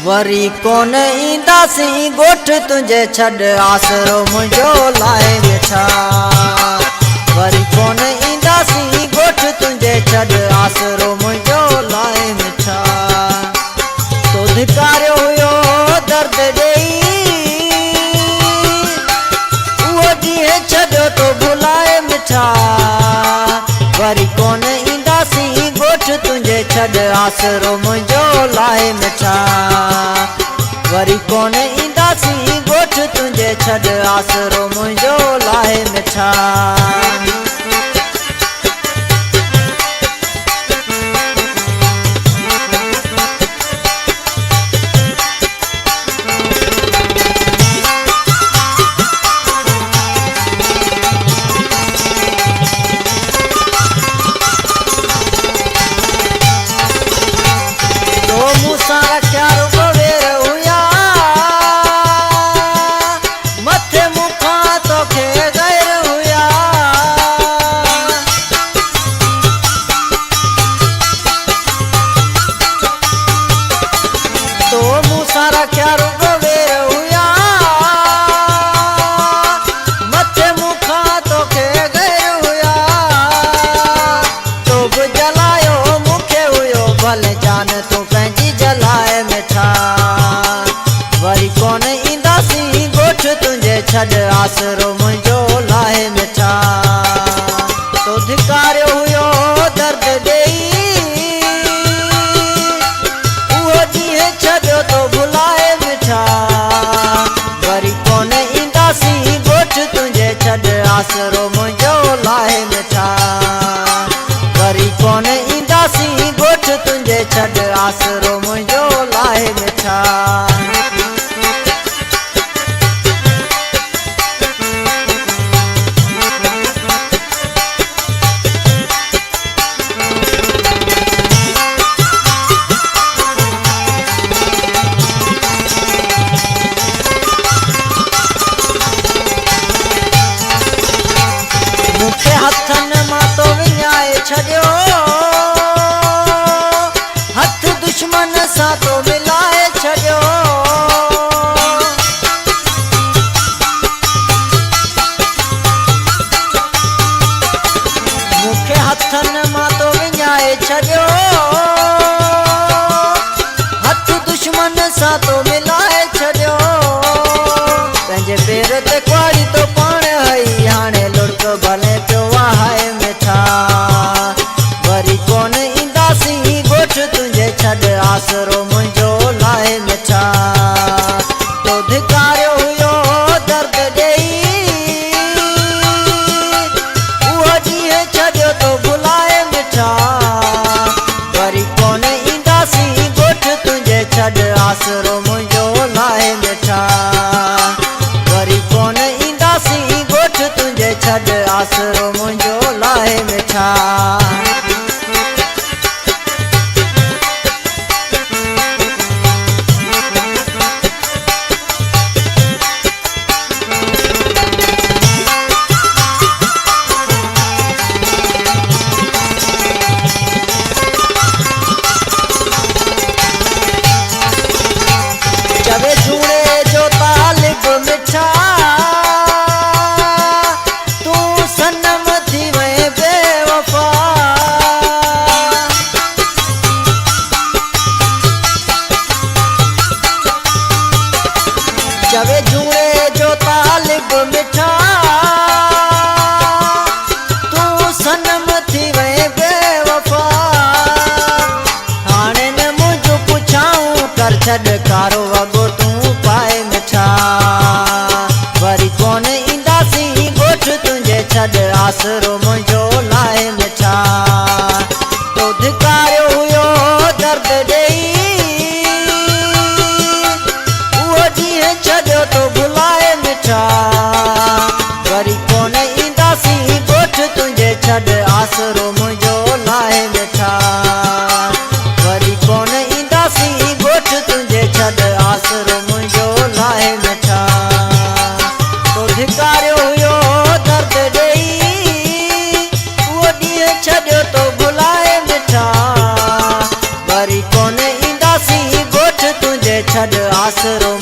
वरी कोन ईंदासीं ॻोठ तुंहिंजे छॾ आसरो मुंहिंजो लाइ वेठा वरी कोन ईंदासीं ॻोठ तुंहिंजे छॾ आसरो मुंहिंजो लाइ वेठा तो धिकारियो हुयो दर्द ॾेई उहो ॾींहुं छॾियो तो भुलाए मिठा वरी कोन ईंदासीं ॻोठ तुंहिंजे छॾ आसरो मुंहिंजो लाइ मिठा वरी कोन ईंदासीं ॻोठ तुंहिंजे छॾ आसरो मुंहिंजो लाइ मिठा छॾ आसरो मुंहिंजो लाइ मिठा तो धिकारियो हुयो दर्द ॾेई उहो ॾींहुं छॾियो तो भुलाए मिठा वरी कोन ईंदासीं ॻोठ तुंहिंजे छॾ आसरो मुंहिंजो लाइ मिठा वरी कोन ईंदासीं ॻोठ तुंहिंजे छॾ आसरो मुंहिंजो लाइ मिठा हथनि मां तो विञाए छॾियो हथ दुश्मन सां तो मिलाए छॾियो मूंखे हथनि मां तो विञाए छॾियो हथ दुश्मन सां तो मिलाए छॾियो पंहिंजे पेर ते कुआड़ी तो पाण हई हाणे लुड़क भले पियो हाय मिठा वरी कोन ईंदासीं ॻोठ तुंहिंजे छॾ आसरो मुंहिंजो लाइ मिठा तो धिकारियो हुयो दर्द ॾेई उहो ॾींहुं छॾियो तो भुलाए मिठा वरी कोन ईंदासीं ॻोठ तुंहिंजे छॾ आसरो मुंहिंजो लाइ मिठा वरी कोन ईंदासीं ॻोठ तुंहिंजे छॾ आसरो मुंहिंजो लाइ मिठा चवे झूणे जो तालिब मिठा तूं सनम थी वए बेवफा चवे झूणे जो तालिब मिठा तूं सनम थी वए बेवफा हाणे न मुंहिंजो पुछाऊं कर छॾ कारो वॻो तूं पाए मिठा वरी कोन ईंदासीं ॻोठ तुंहिंजे छॾ आसरो मुंहिंजो लाइ मिठा तो धिकारियो हुयो दर्द ॾेई उहो ॾींहुं छॾियो तो भुलाए मिठा वरी कोन ईंदासीं ॻोठ तुंहिंजे छॾ आसरो मुंहिंजो लाइ मिठा वरी कोन ईंदासीं ॻोठ तुंहिंजे छॾ आसरो मुंहिंजो लाइ मिठा तो धिकारियो हुयो दर्द ॾेई उहो ॾींहुं छॾियो तो भुलाए मिठा वरी कोन ईंदासीं ॻोठ तुंहिंजे छॾ आसरो